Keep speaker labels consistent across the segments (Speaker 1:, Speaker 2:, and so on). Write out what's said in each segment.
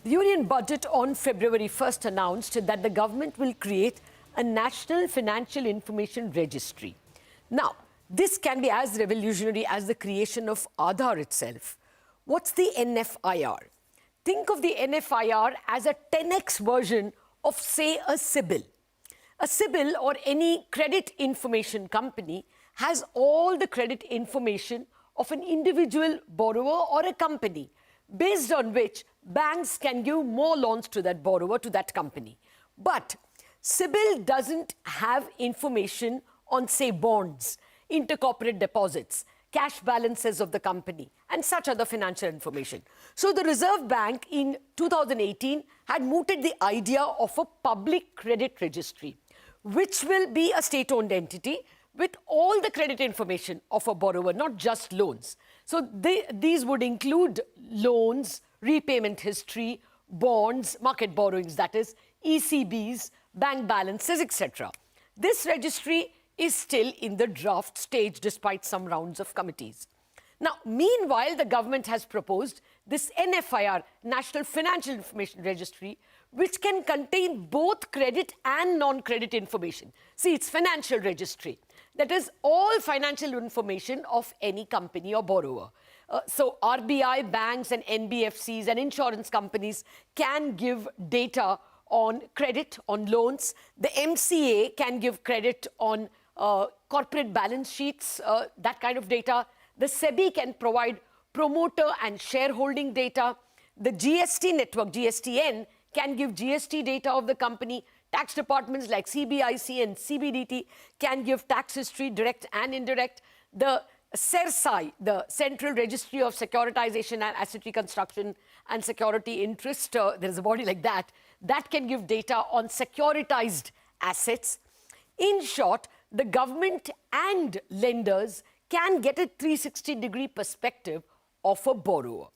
Speaker 1: The Union Budget on February 1st announced that the government will create a National Financial Information Registry. Now, this can be as revolutionary as the creation of Aadhaar itself. What's the NFIR? Think of the NFIR as a 10x version of, say, a CIBIL. A CIBIL, or any credit information company, has all the credit information of an individual borrower or a company, based on which banks can give more loans to that borrower, to that company. But CIBIL doesn't have information on, say, bonds, intercorporate deposits, cash balances of the company, and such other financial information. So the Reserve Bank in 2018 had mooted the idea of a public credit registry, which will be a state-owned entity with all the credit information of a borrower, not just loans. So these would include loans, repayment history, bonds, market borrowings, that is, ECBs, bank balances, etc. This registry is still in the draft stage despite some rounds of committees. Now, meanwhile, the government has proposed this NFIR, National Financial Information Registry, which can contain both credit and non-credit information. See, it's financial registry. That is all financial information of any company or borrower. So RBI, banks and NBFCs and insurance companies can give data on credit, on loans. The MCA can give credit on corporate balance sheets, that kind of data. The SEBI can provide promoter and shareholding data. The GST network, GSTN, can give GST data of the company. Tax departments like CBIC and CBDT can give tax history, direct and indirect. The CERSAI, the Central Registry of Securitization and Asset Reconstruction and Security Interest, there's a body like that, that can give data on securitized assets. In short, the government and lenders can get a 360-degree perspective of a borrower.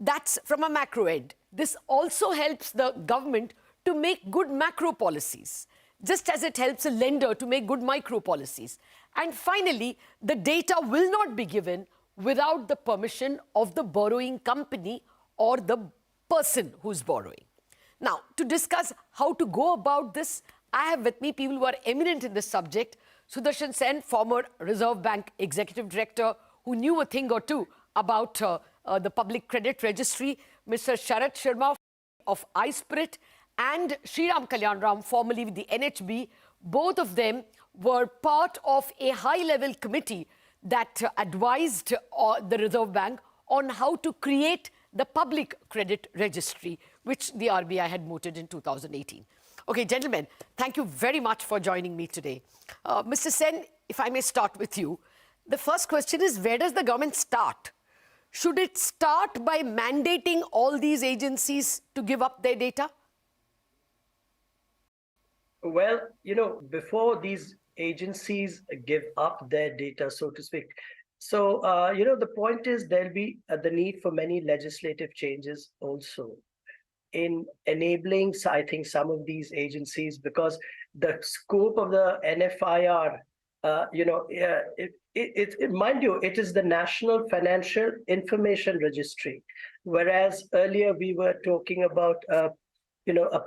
Speaker 1: That's from a macro end. This also helps the government to make good macro policies, just as it helps a lender to make good micro policies. And finally, the data will not be given without the permission of the borrowing company or the person who's borrowing. Now, to discuss how to go about this, I have with me people who are eminent in this subject. Sudarshan Sen, former Reserve Bank Executive Director, who knew a thing or two about the Public Credit Registry, Mr. Sharad Sharma of Ispirit, and Sriram Kalyanaraman, formerly with the NHB. Both of them were part of a high-level committee that advised the Reserve Bank on how to create the Public Credit Registry, which the RBI had mooted in 2018. Okay, gentlemen, thank you very much for joining me today. Mr. Sen, if I may start with you, the first question is, where does the government start? Should it start by mandating all these agencies to give up their data?
Speaker 2: Well, before these agencies give up their data, so to speak. So, the point is there'll be the need for many legislative changes also in enabling, I think, some of these agencies, because the scope of the NFIR, mind you, it is the National Financial Information Registry, whereas earlier we were talking about a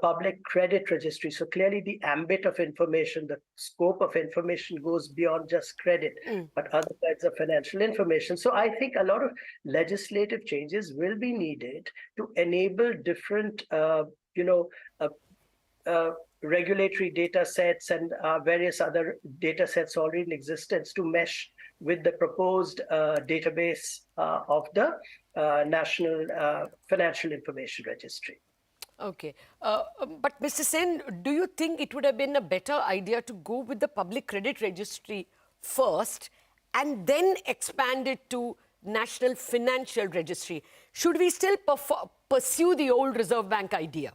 Speaker 2: public credit registry. So clearly the ambit of information, the scope of information goes beyond just credit, but other kinds of financial information. So I think a lot of legislative changes will be needed to enable different, regulatory data sets and various other data sets already in existence to mesh with the proposed database of the National Financial Information Registry.
Speaker 1: Okay. But Mr. Sen, do you think it would have been a better idea to go with the Public Credit Registry first and then expand it to National Financial Registry? Should we still pursue the old Reserve Bank idea?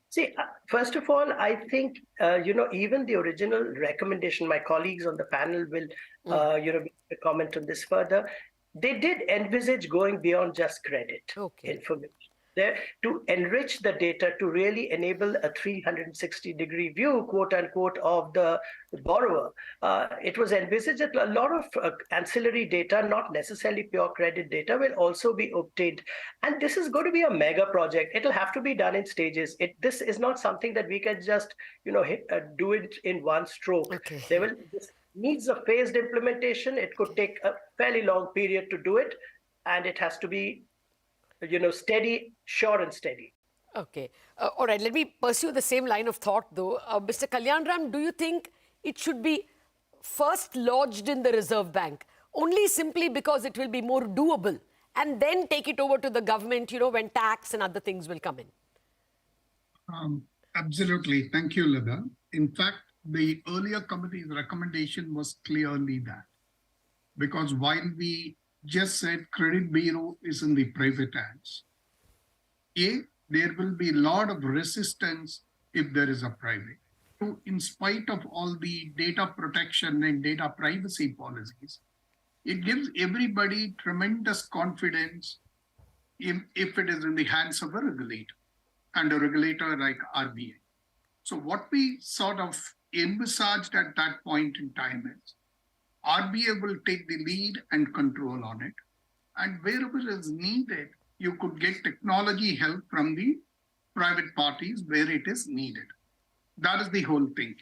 Speaker 2: See, first of all, I think, even the original recommendation, my colleagues on the panel will, comment on this further. They did envisage going beyond just credit information. there to enrich the data to really enable a 360-degree view, quote unquote, of the borrower. It was envisaged that a lot of ancillary data, not necessarily pure credit data, will also be obtained. And this is going to be a mega project. It'll have to be done in stages. This is not something that we can just, do it in one stroke.
Speaker 1: Okay.
Speaker 2: This needs a phased implementation. It could take a fairly long period to do it, and it has to be, steady, sure and steady.
Speaker 1: Okay. All right. Let me pursue the same line of thought, though. Mr. Kalyanaraman, do you think it should be first lodged in the Reserve Bank, only simply because it will be more doable, and then take it over to the government, when tax and other things will come in?
Speaker 3: Absolutely. Thank you, Lada. In fact, the earlier committee's recommendation was clearly that. Because while we just said credit bureau is in the private hands, there will be a lot of resistance if there is a private. So in spite of all the data protection and data privacy policies, it gives everybody tremendous confidence if it is in the hands of a regulator, and a regulator like RBI. So what we sort of envisaged at that point in time is RBI will take the lead and control on it. And wherever is needed, you could get technology help from the private parties where it is needed. That is the whole thing.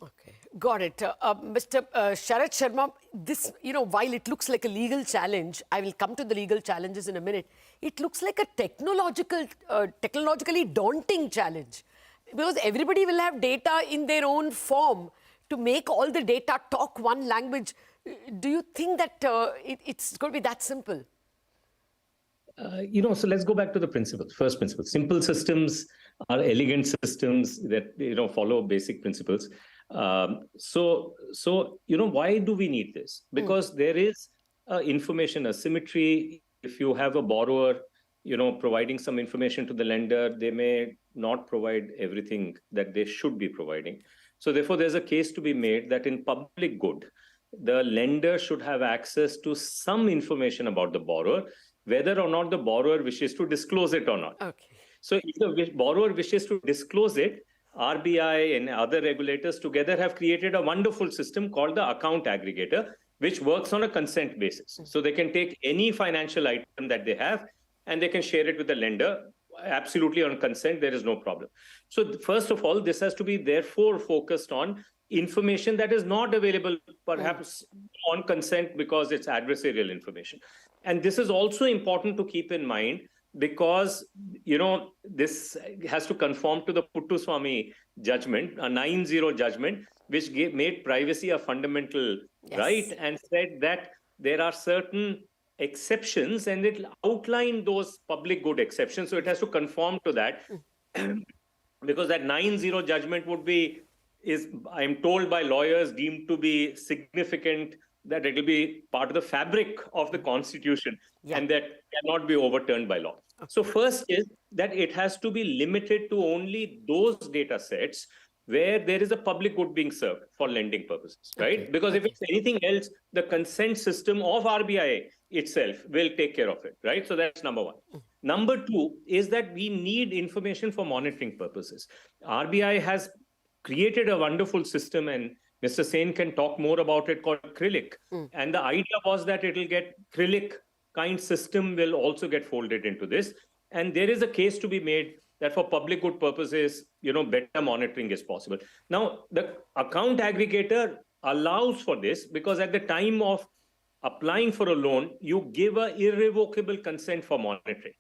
Speaker 1: Okay, got it. Mr. Sharad Sharma, this, while it looks like a legal challenge, I will come to the legal challenges in a minute. It looks like a technologically daunting challenge, because everybody will have data in their own form to make all the data talk one language. Do you think that it's going to be that simple?
Speaker 4: So let's go back to the principles. First principle: simple systems are elegant systems that follow basic principles. So why do we need this? Because there is information asymmetry. If you have a borrower, providing some information to the lender, they may not provide everything that they should be providing. So therefore, there's a case to be made that in public good, the lender should have access to some information about the borrower, whether or not the borrower wishes to disclose it or not.
Speaker 1: Okay.
Speaker 4: So if the borrower wishes to disclose it, RBI and other regulators together have created a wonderful system called the account aggregator, which works on a consent basis. So they can take any financial item that they have and they can share it with the lender absolutely on consent. There is no problem. So first of all, this has to be therefore focused on information that is not available perhaps on consent because it's adversarial information. And this is also important to keep in mind because, this has to conform to the Puttaswamy judgment, a 9-0 judgment, which made privacy a fundamental right and said that there are certain exceptions and it outlined those public good exceptions. So it has to conform to that because that 9-0 judgment is, I'm told by lawyers, deemed to be significant, that it will be part of the fabric of the Constitution and that cannot be overturned by law. Okay. So first is that it has to be limited to only those data sets where there is a public good being served for lending purposes, right? Okay. Because if it's anything else, the consent system of RBI itself will take care of it, right? So that's number one. Number two is that we need information for monitoring purposes. RBI has created a wonderful system, and Mr. Sen can talk more about it, called CRILIC. And the idea was that it will get CRILIC kind system will also get folded into this. And there is a case to be made that for public good purposes, better monitoring is possible. Now, the account aggregator allows for this because at the time of applying for a loan, you give an irrevocable consent for monitoring.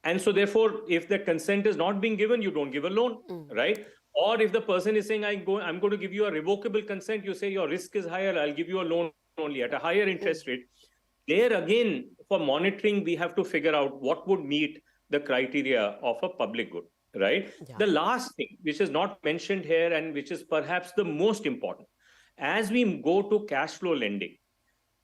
Speaker 4: And so therefore, if the consent is not being given, you don't give a loan, right? Or if the person is saying, I'm going to give you a revocable consent, you say your risk is higher, I'll give you a loan only at a higher interest rate. There again, for monitoring, we have to figure out what would meet the criteria of a public good, right? Yeah. The last thing, which is not mentioned here and which is perhaps the most important, as we go to cash flow lending,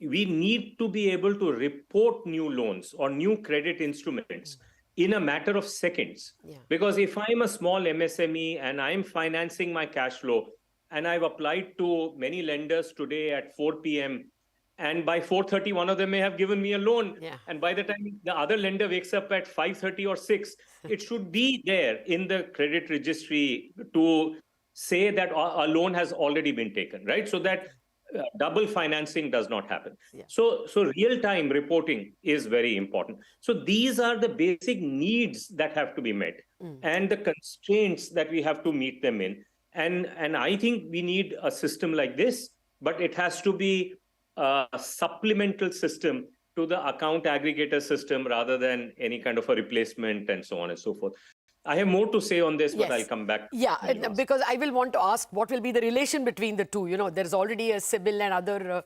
Speaker 4: we need to be able to report new loans or new credit instruments in a matter of seconds. Yeah. Because if I'm a small MSME and I'm financing my cash flow and I've applied to many lenders today at 4 p.m. and by 4:30, one of them may have given me a loan.
Speaker 1: Yeah.
Speaker 4: And by the time the other lender wakes up at 5:30 or 6, it should be there in the credit registry to say that a loan has already been taken, right? So that double financing does not happen.
Speaker 1: Yeah.
Speaker 4: So real-time reporting is very important. So these are the basic needs that have to be met and the constraints that we have to meet them in. And I think we need a system like this, but it has to be a supplemental system to the account aggregator system rather than any kind of a replacement and so on and so forth. I have more to say on this, but I'll come back.
Speaker 1: Yeah, because I will want to ask what will be the relation between the two. You know, there's already a CIBIL and other,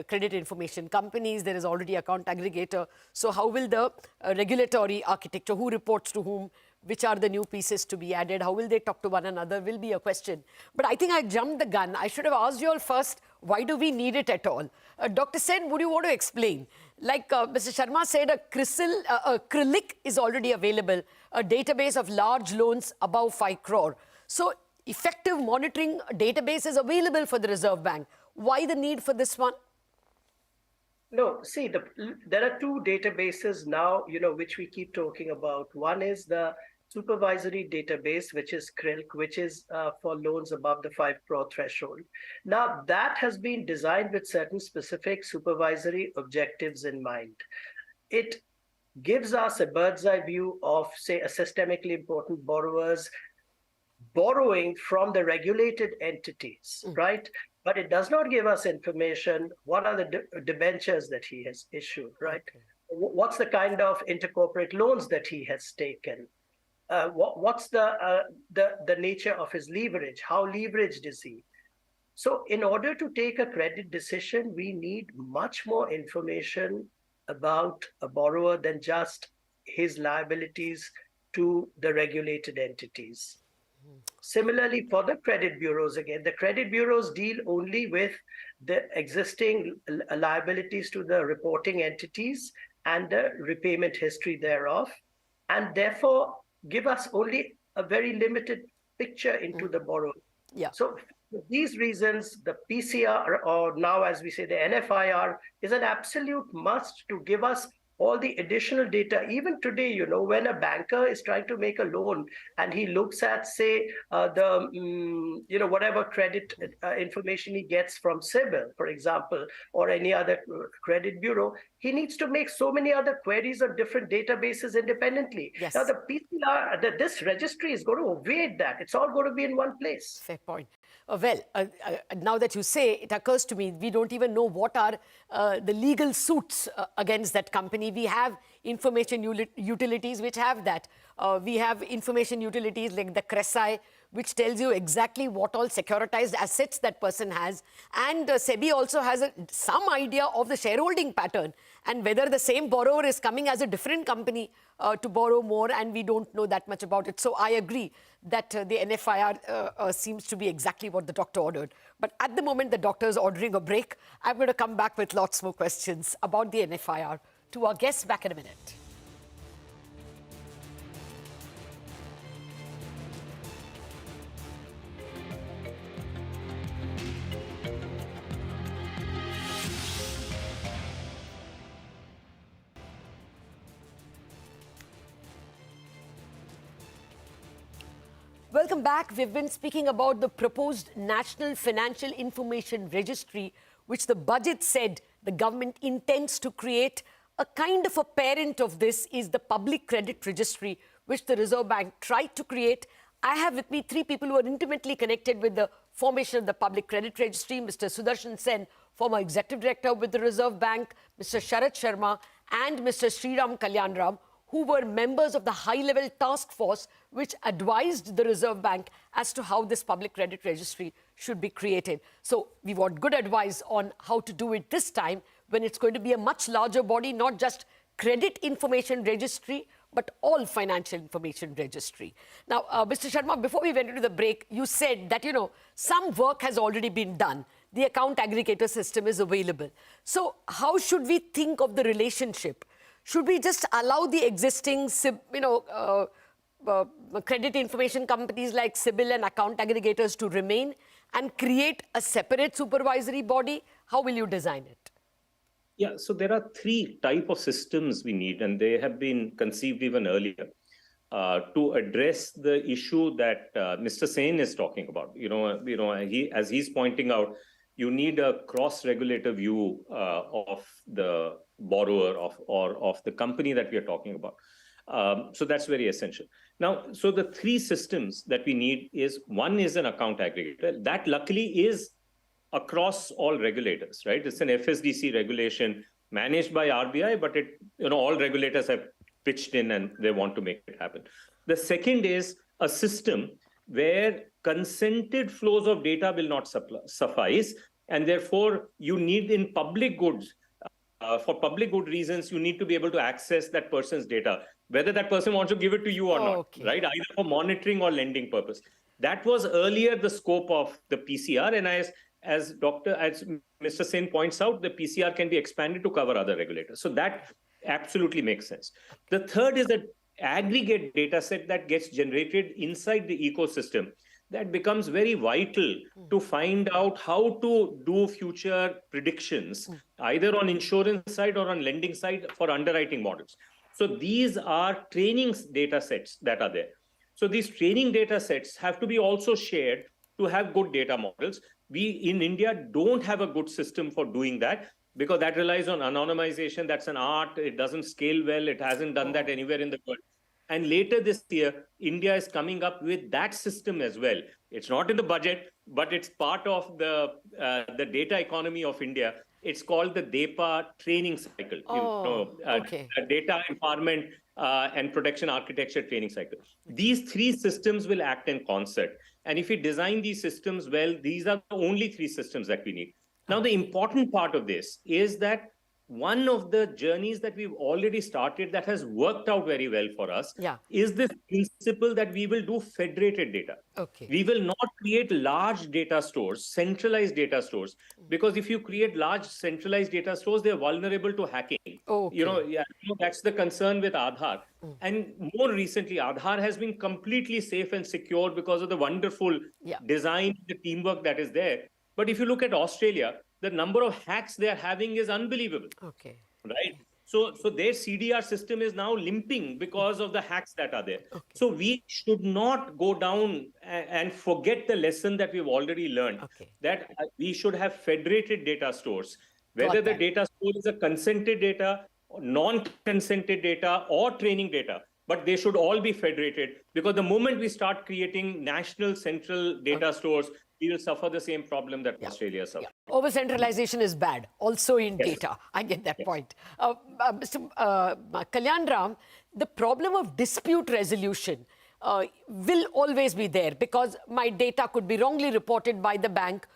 Speaker 1: credit information companies. There is already account aggregator. So how will the regulatory architecture, who reports to whom, which are the new pieces to be added, how will they talk to one another will be a question. But I think I jumped the gun. I should have asked you all first, why do we need it at all? Dr. Sen, would you want to explain? Like Mr. Sharma said, a CRILIC is already available, a database of large loans above 5 crore. So effective monitoring database is available for the Reserve Bank. Why the need for this one?
Speaker 2: No, see, there are two databases now, which we keep talking about. One is the supervisory database, which is CRILC, which is for loans above the 5 crore threshold. Now, that has been designed with certain specific supervisory objectives in mind. It gives us a bird's eye view of, say, a systemically important borrowers borrowing from the regulated entities, right? But it does not give us information, what are the debentures that he has issued, right? Okay. What's the kind of intercorporate loans that he has taken? What's the nature of his leverage? How leveraged is he? So in order to take a credit decision, we need much more information about a borrower than just his liabilities to the regulated entities. Similarly, for the credit bureaus, again, the credit bureaus deal only with the existing liabilities to the reporting entities and the repayment history thereof, and therefore give us only a very limited picture into the borrower.
Speaker 1: Yeah.
Speaker 2: So for these reasons, the PCR, or now as we say, the NFIR, is an absolute must to give us all the additional data. Even today, when a banker is trying to make a loan and he looks at, say, whatever credit information he gets from CIBIL, for example, or any other credit bureau, he needs to make so many other queries on different databases independently.
Speaker 1: Yes.
Speaker 2: Now, the PCR, this registry is going to evade that. It's all going to be in one place.
Speaker 1: Fair point. Now that you say, it occurs to me, we don't even know what are the legal suits against that company. We have information utilities which have that. We have information utilities like the CRESI, which tells you exactly what all securitized assets that person has. And SEBI also has some idea of the shareholding pattern and whether the same borrower is coming as a different company to borrow more, and we don't know that much about it. So I agree that the NFIR seems to be exactly what the doctor ordered. But at the moment, the doctor is ordering a break. I'm going to come back with lots more questions about the NFIR to our guests back in a minute. Welcome back. We've been speaking about the proposed National Financial Information Registry, which the budget said the government intends to create. A kind of a parent of this is the Public Credit Registry, which the Reserve Bank tried to create. I have with me three people who are intimately connected with the formation of the Public Credit Registry. Mr. Sudarshan Sen, former Executive Director with the Reserve Bank, Mr. Sharad Sharma, and Mr. Sriram Kalyanaraman, who were members of the high-level task force which advised the Reserve Bank as to how this Public Credit Registry should be created. So we want good advice on how to do it this time when it's going to be a much larger body, not just credit information registry, but all financial information registry. Now, Mr. Sharma, before we went into the break, you said that, some work has already been done. The account aggregator system is available. So how should we think of the relationship? Should we just allow the existing, credit information companies like CIBIL and account aggregators to remain and create a separate supervisory body? How will you design it?
Speaker 4: Yeah, so there are three type of systems we need, and they have been conceived even earlier to address the issue that Mr. Sen is talking about. As he's pointing out, you need a cross-regulator view of the borrower or of the company that we are talking about. So that's very essential. Now, so the three systems that we need is, one is an account aggregator. That luckily is across all regulators, right? It's an FSDC regulation managed by RBI, but all regulators have pitched in and they want to make it happen. The second is a system where consented flows of data will not suffice, and therefore you need in public goods, for public good reasons, you need to be able to access that person's data, whether that person wants to give it to you or not, right? Either for monitoring or lending purpose. That was earlier the scope of the PCR, and as Mr. Sen points out, the PCR can be expanded to cover other regulators. So that absolutely makes sense. The third is an aggregate data set that gets generated inside the ecosystem that becomes very vital to find out how to do future predictions, either on insurance side or on lending side for underwriting models. So these are training data sets that are there. So these training data sets have to be also shared to have good data models. We in India don't have a good system for doing that because that relies on anonymization. That's an art. It doesn't scale well. It hasn't done that anywhere in the world. And later this year, India is coming up with that system as well. It's not in the budget, but it's part of the data economy of India. It's called the DEPA training cycle. Data empowerment and protection architecture training cycle. These three systems will act in concert. And if we design these systems well, these are the only three systems that we need. Now, the important part of this is that one of the journeys that we've already started that has worked out very well for us is this principle that we will do federated data. We will not create large data stores, centralized data stores, because if you create large centralized data stores, they're vulnerable to hacking. That's the concern with Aadhaar. And more recently, Aadhaar has been completely safe and secure because of the wonderful design, the teamwork that is there. But if you look at Australia, the number of hacks they are having is unbelievable. Right? So their CDR system is now limping because of the hacks that are there. So we should not go down and forget the lesson that we've already learned, that we should have federated data stores, whether the data store is a consented data, non-consented data, or training data. But they should all be federated, because the moment we start creating national central data stores, we will suffer the same problem that Australia suffered.
Speaker 1: Over-centralization is bad, also in data. I get that point. Mr. Kalyanaraman, the problem of dispute resolution will always be there, because my data could be wrongly reported by the bank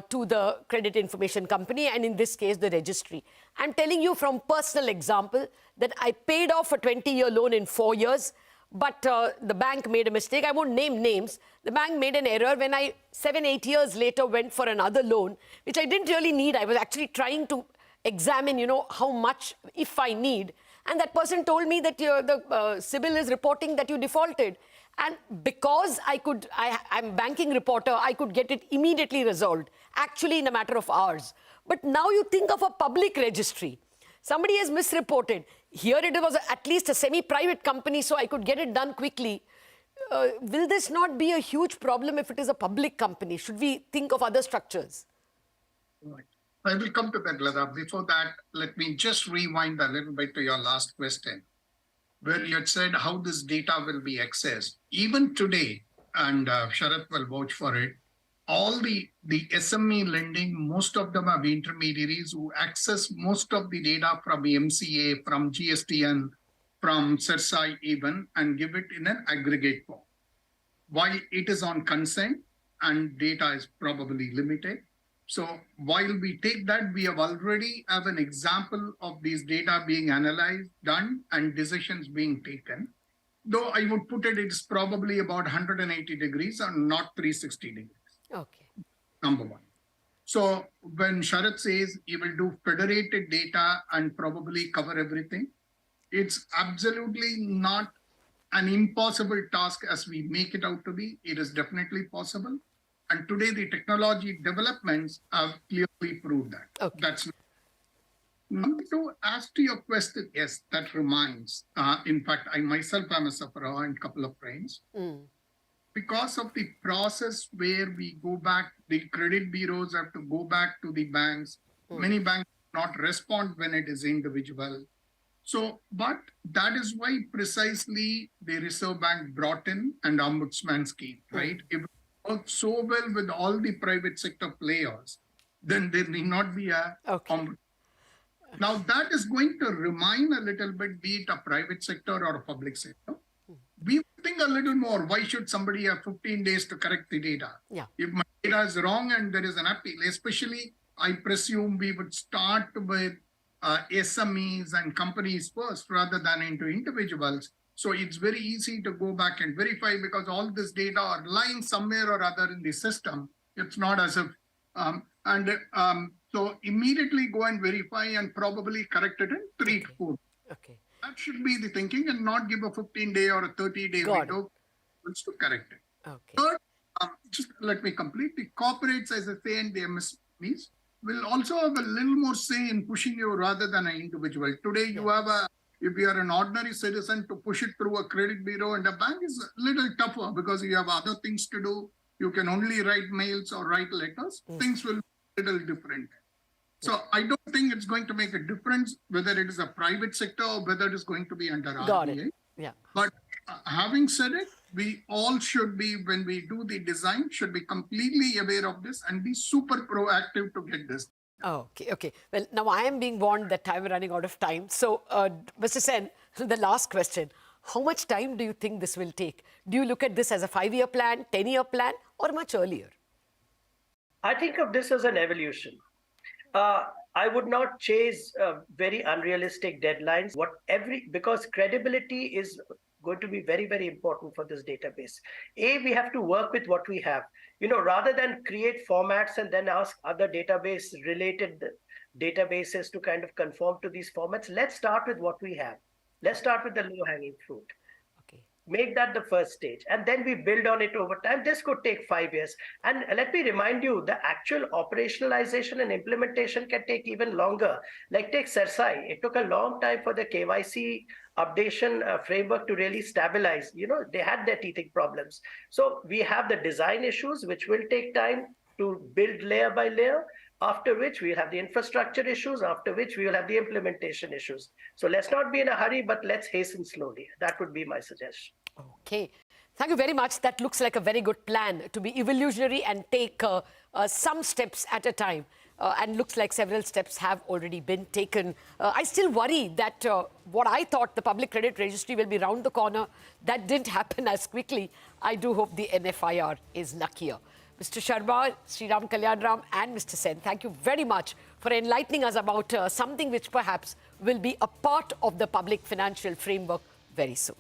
Speaker 1: to the credit information company, and in this case, the registry. I'm telling you from personal example that I paid off a 20-year loan in 4 years, but the bank made a mistake. I won't name names. The bank made an error when I, 7-8 years later, went for another loan, which I didn't really need. I was actually trying to examine, how much, if I need. And that person told me that the CIBIL is reporting that you defaulted. And because I'm a banking reporter, I could get it immediately resolved, actually in a matter of hours. But now you think of a public registry. Somebody has misreported. Here it was at least a semi-private company, so I could get it done quickly. Will this not be a huge problem if it is a public company? Should we think of other structures?
Speaker 3: Right. I will come to that, Lada. Before that, let me just rewind a little bit to your last question, where you had said how this data will be accessed. Even today, and Sharad will vouch for it, all the SME lending, most of them have intermediaries who access most of the data from MCA, from GSTN, from CERSAI even, and give it in an aggregate form. While it is on consent and data is probably limited. So while we take that, we have already have an example of these data being analyzed, done, and decisions being taken. Though I would put it's probably about 180 degrees and not 360 degrees. Number one. So when Sharad says he will do federated data and probably cover everything, it's absolutely not an impossible task as we make it out to be. It is definitely possible. And today, the technology developments have clearly proved that.
Speaker 1: Okay.
Speaker 3: That's number two. As to your question, yes, that reminds. In fact, I myself am a sufferer in a couple of trains. Because of the process where we go back, the credit bureaus have to go back to the banks. Many banks do not respond when it is individual. So, but that is why precisely the Reserve Bank brought in an ombudsman scheme, right? If it works so well with all the private sector players, then there need not be a ombudsman. Now, that is going to remind a little bit, be it a private sector or a public sector. We think a little more. Why should somebody have 15 days to correct the data?
Speaker 1: Yeah.
Speaker 3: If my data is wrong and there is an appeal, especially, I presume we would start with SMEs and companies first rather than into individuals. So it's very easy to go back and verify because all this data are lying somewhere or other in the system. It's not as if, so immediately go and verify and probably correct it in 3 to 4.
Speaker 1: Okay.
Speaker 3: That should be the thinking and not give a 15-day or a 30-day window to correct it.
Speaker 1: Okay.
Speaker 3: Third, just let me complete. The corporates, as I say, and the MSPs will also have a little more say in pushing you rather than an individual. Today, you have if you are an ordinary citizen, to push it through a credit bureau and a bank is a little tougher because you have other things to do. You can only write mails or write letters. Things will be a little different. So I don't think it's going to make a difference whether it is a private sector or whether it is going to be under RBI.
Speaker 1: Yeah.
Speaker 3: But having said it, we all should be, when we do the design, should be completely aware of this and be super proactive to get this.
Speaker 1: Okay. Well, now I am being warned that I'm running out of time. So, Mr. Sen, the last question. How much time do you think this will take? Do you look at this as a 5-year plan, 10-year plan, or much earlier?
Speaker 2: I think of this as an evolution. I would not chase very unrealistic deadlines. Because credibility is going to be very, very important for this database. We have to work with what we have. Rather than create formats and then ask other related databases to kind of conform to these formats, let's start with what we have. Let's start with the low-hanging fruit. Make that the first stage, and then we build on it over time. This could take 5 years. And let me remind you, the actual operationalization and implementation can take even longer. Like take CERSAI. It took a long time for the KYC updation framework to really stabilize. They had their teething problems. So we have the design issues, which will take time to build layer by layer, after which we'll have the infrastructure issues, after which we will have the implementation issues. So let's not be in a hurry, but let's hasten slowly. That would be my suggestion.
Speaker 1: Okay. Thank you very much. That looks like a very good plan to be evolutionary and take some steps at a time. And looks like several steps have already been taken. I still worry that what I thought the Public Credit Registry will be round the corner, that didn't happen as quickly. I do hope the NFIR is luckier. Mr. Sharma, Sriram Kalyanaraman and Mr. Sen, thank you very much for enlightening us about something which perhaps will be a part of the public financial framework very soon.